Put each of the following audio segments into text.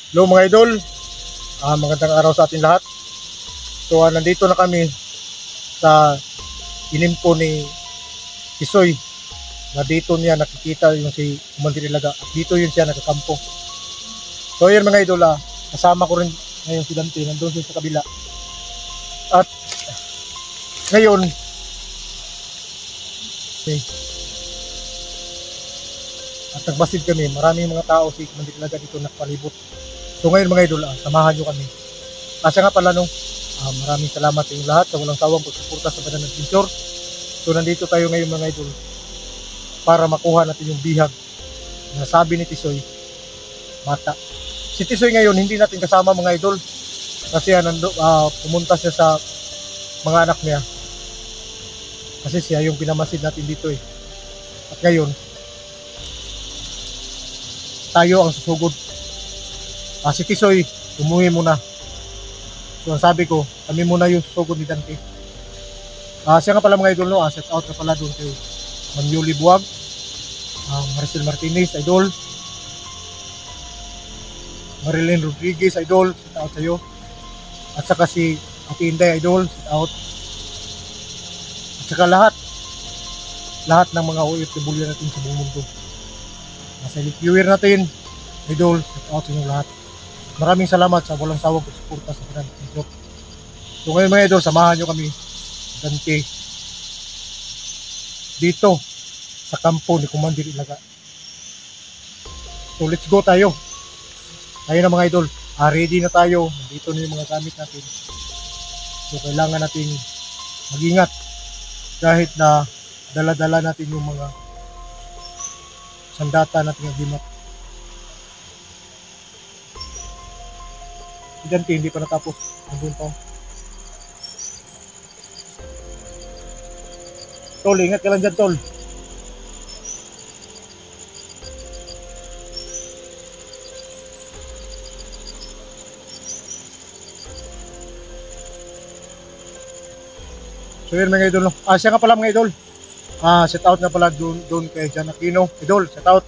Hello mga idol, magandang araw sa ating lahat. So nandito na kami sa inimpo ni Tisoy, na dito niya nakikita yung si Commander Ilaga at dito yun siya nakakampo. So yun mga idol, kasama ko rin ngayon si Dante, nandun siya sa kabila. At ngayon at nagbasid kami, maraming mga tao si Commander Ilaga dito nakapalibot. So ngayon mga idol, samahan nyo kami. Kasi nga pala maraming salamat sa inyong lahat sa walang sawang pagsuporta sa Banana Adventure. So nandito tayo ngayon mga idol para makuha natin yung bihag na sabi ni Tisoy, mata. Si Tisoy ngayon hindi natin kasama mga idol kasi pumunta siya sa mga anak niya. Kasi siya yung pinamasid natin dito eh. At ngayon, tayo ang susugod. Si Tisoy, umuwi muna. So ang sabi ko, kami muna yung susugod ni Dante. Siya nga pala mga idol, set out na pala doon kay Ma'am Yuli Buwag, Maricel Martinez, idol. Marilyn Rodriguez, idol, set out sa'yo. At saka si Ate Inday, idol, set out. At saka lahat ng mga OFW natin sa buong mundo. Nasa viewer natin, idol, set out sa inyong lahat. Maraming salamat sa walang sawang pagsuporta sa Banana Adventure. So ngayon mga idol, samahan nyo kami Dante dito sa kampo ni Commander Ilaga. So let's go tayo. Tayo na mga idol, ready na tayo. Nandito na yung mga gamit natin. So kailangan natin mag-ingat kahit na dala-dala natin yung mga sandata natin ang bimat. Si Dante hindi pa natapos. Nandun pa. Tol, ingat ka lang dyan, tol. So yun mga idol. Siya nga pala mga idol. Set out nga pala doon kay Jan Aquino. Idol, set out.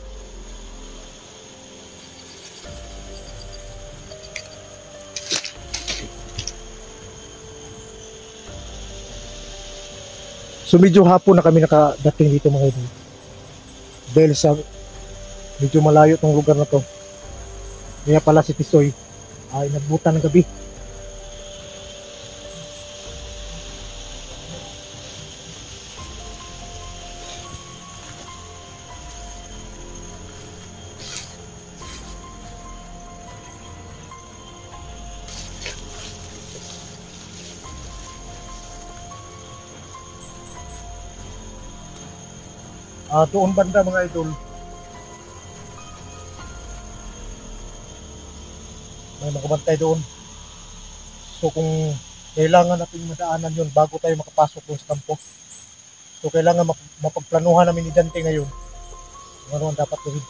So medyo hapon na kami nakadating dito mga idol. Dahil sa medyo malayo tong lugar na to. Kaya pala si Tisoy ay nagbutan ng gabi. Doon banda mga idol, may makabantay doon. So kung kailangan natin madaanan yun bago tayo makapasok doon sa kampo, so kailangan mapagplanuhan namin ni Dante ngayon kung ano ang dapat gawin.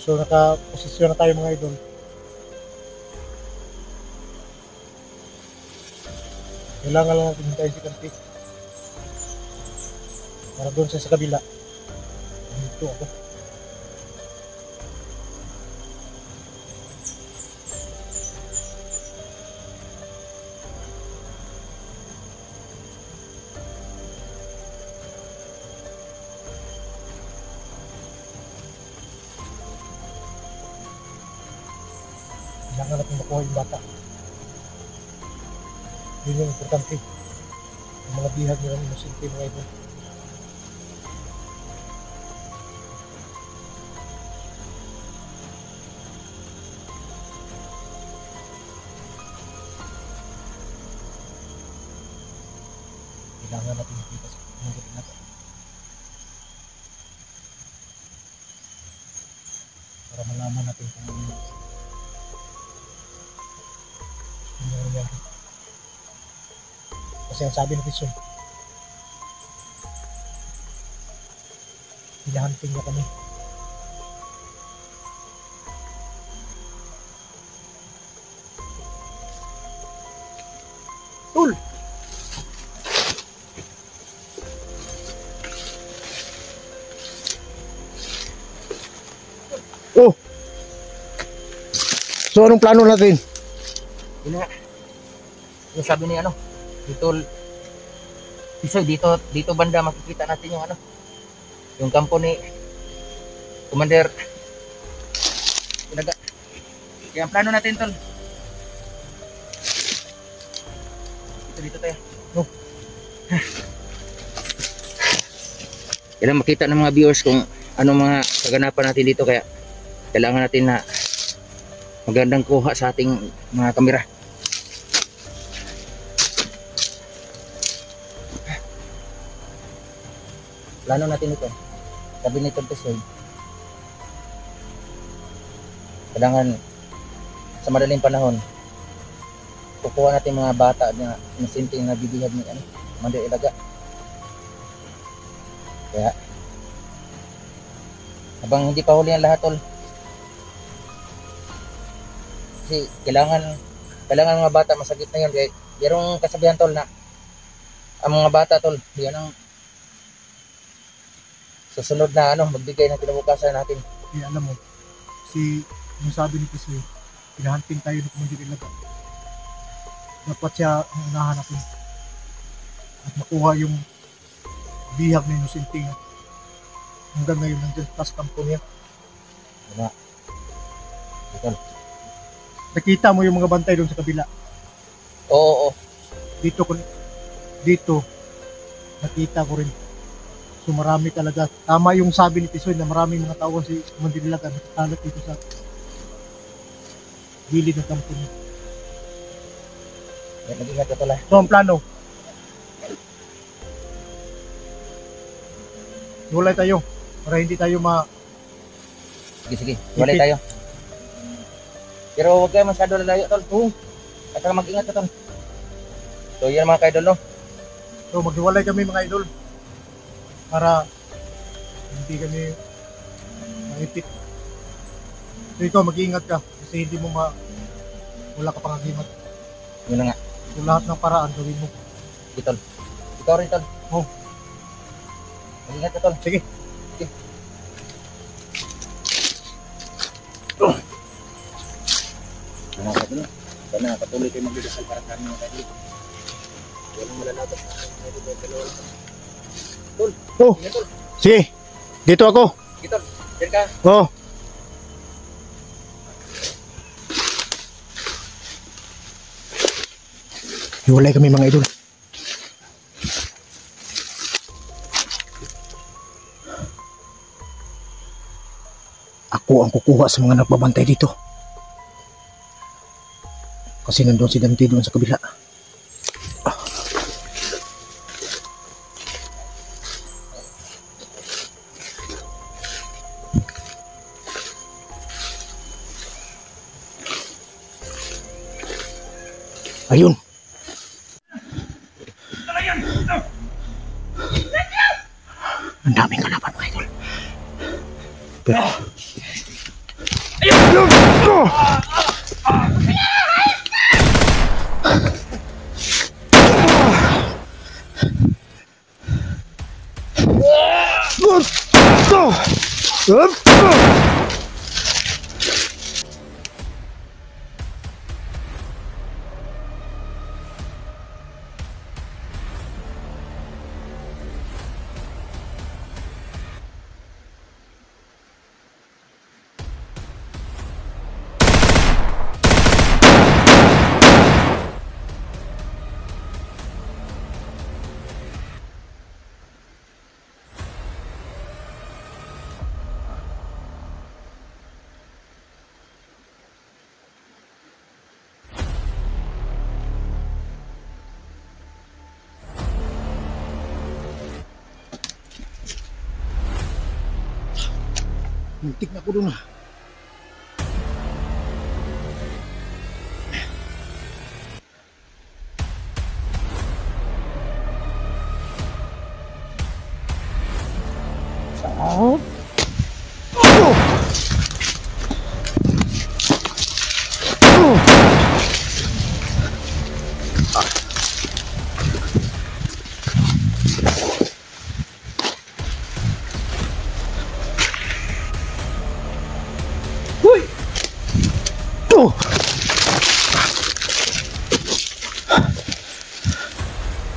So naka-posisyon na tayo mga idol. Kailangan lang natin hintayin si Dante para doon siya sa kabila. Dito ako. Kailangan natin makuha yung bata. Yun yung importante. Yung mga bihag nilang inosente mga idol. Kailangan natin makita sa mga natin. para malaman natin kung ano yung nangyari. Kasi ang sabi ng Quezon, hinahanting na kami. Tul! Oh! So anong plano natin? Yun nga. Yung sabi ni ano, dito banda makikita natin yung ano, yung kampo ni Commander Ilaga. Kaya ang plano natin, tol, dito tayo. Oh. Kailangan makita ng mga viewers kung anong mga kaganapan natin dito, kaya kailangan natin na magandang kuha sa ating mga kamera. Plano natin ito, sabi ni Tonto Soy, kailangan sa madaling panahon kukuha natin mga bata na nasinting na bibihag ni ano, Commander Ilaga. Kaya habang hindi pa huli ang lahat, tol, kasi kailangan mga bata, masakit na yun. Kaya yarong kasabihan, tol, na ang mga bata, tol, yan ang susunod na ano, magbigay ng kinabukasan natin. Kaya alam mo, yung sabi ni Kisoy, hinahanting tayo ng Commander Ilaga. Dapat siya ang unahan natin at makuha yung bihag na inusinting. Hanggang ngayon nandiyan sa kampo niya. Diba? Ito. Nakita mo yung mga bantay doon sa kabila. Oo. Dito nakita ko rin. So marami talaga. Tama yung sabi ni Tisoy na maraming mga tao si Commander Ilaga nakatalat dito sa gilid ng kampo niya. Mag-ingat ka, tol. So ang plano, walay tayo para hindi tayo Sige, walay tayo. Pero huwag kayo masyado lalayo, tol. At saka mag-ingat ka, tol. So yan mga ka-idol, no? So maghiwalay kami mga idol para hindi kami maipit. So ikaw mag-iingat ka kasi hindi mo wala ka pang agimat. Yun na nga. So lahat ng paraan gawin mo. Sige, tol. Ikaw rin, tol. Oh. Mag-ingat ka, tol. Sige. Mga ka-idol, sana patuloy kayo magdadasal para sa amin, mga ka-idol. Walang malalabat sa akin, mga ka-idol. Dalawa lang. Tol. Oh. Sige, tol. Sige. Dito ako. Sige, tol. Diyan ka. Oh. Hiwalay kami mga idol. Ako ang kukuha sa mga nagbabantay dito. Kasi nandun si Dante doon sa kabila. Ayun. Ang daming kalaban mga idol. Pero muntik na ko doon.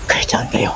Kahit saan kayo.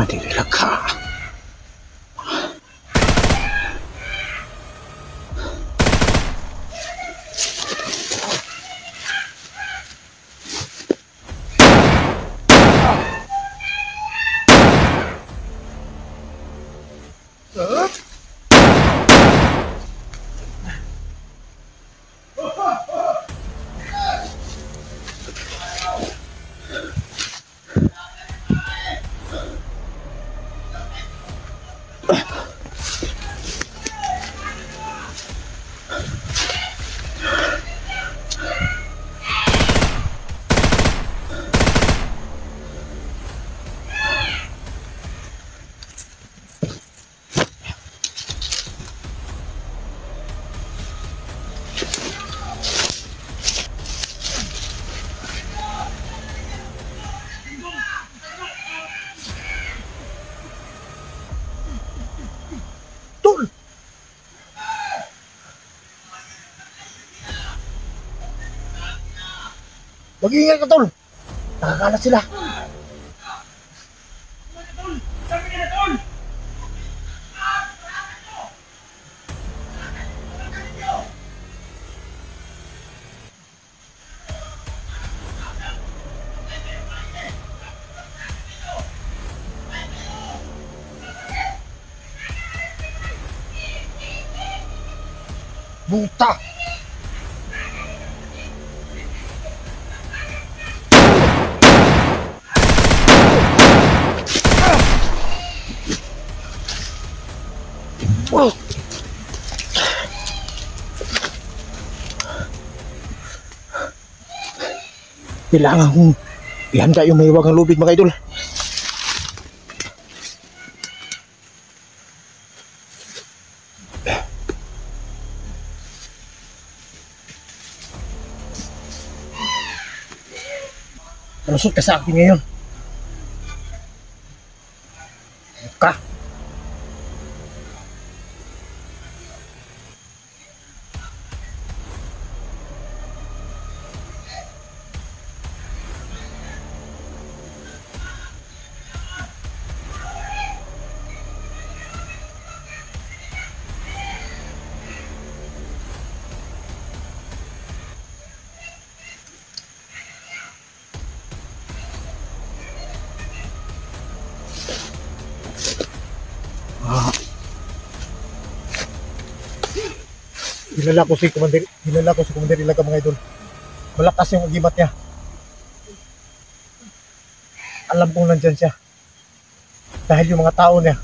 Madilila ka. Tol! Mag-iingat ka, Tol! Nakakalat sila! Buta! Oh. Kailangan kong ihanda yung mahiwagang lubid, mga idol. Malusot ka sa akin ngayon. Ka. Hinala ko si Commander Ilaga, mga idol. Malakas yung agimat niya. Alam kong nandyan siya. Dahil yung mga tao niya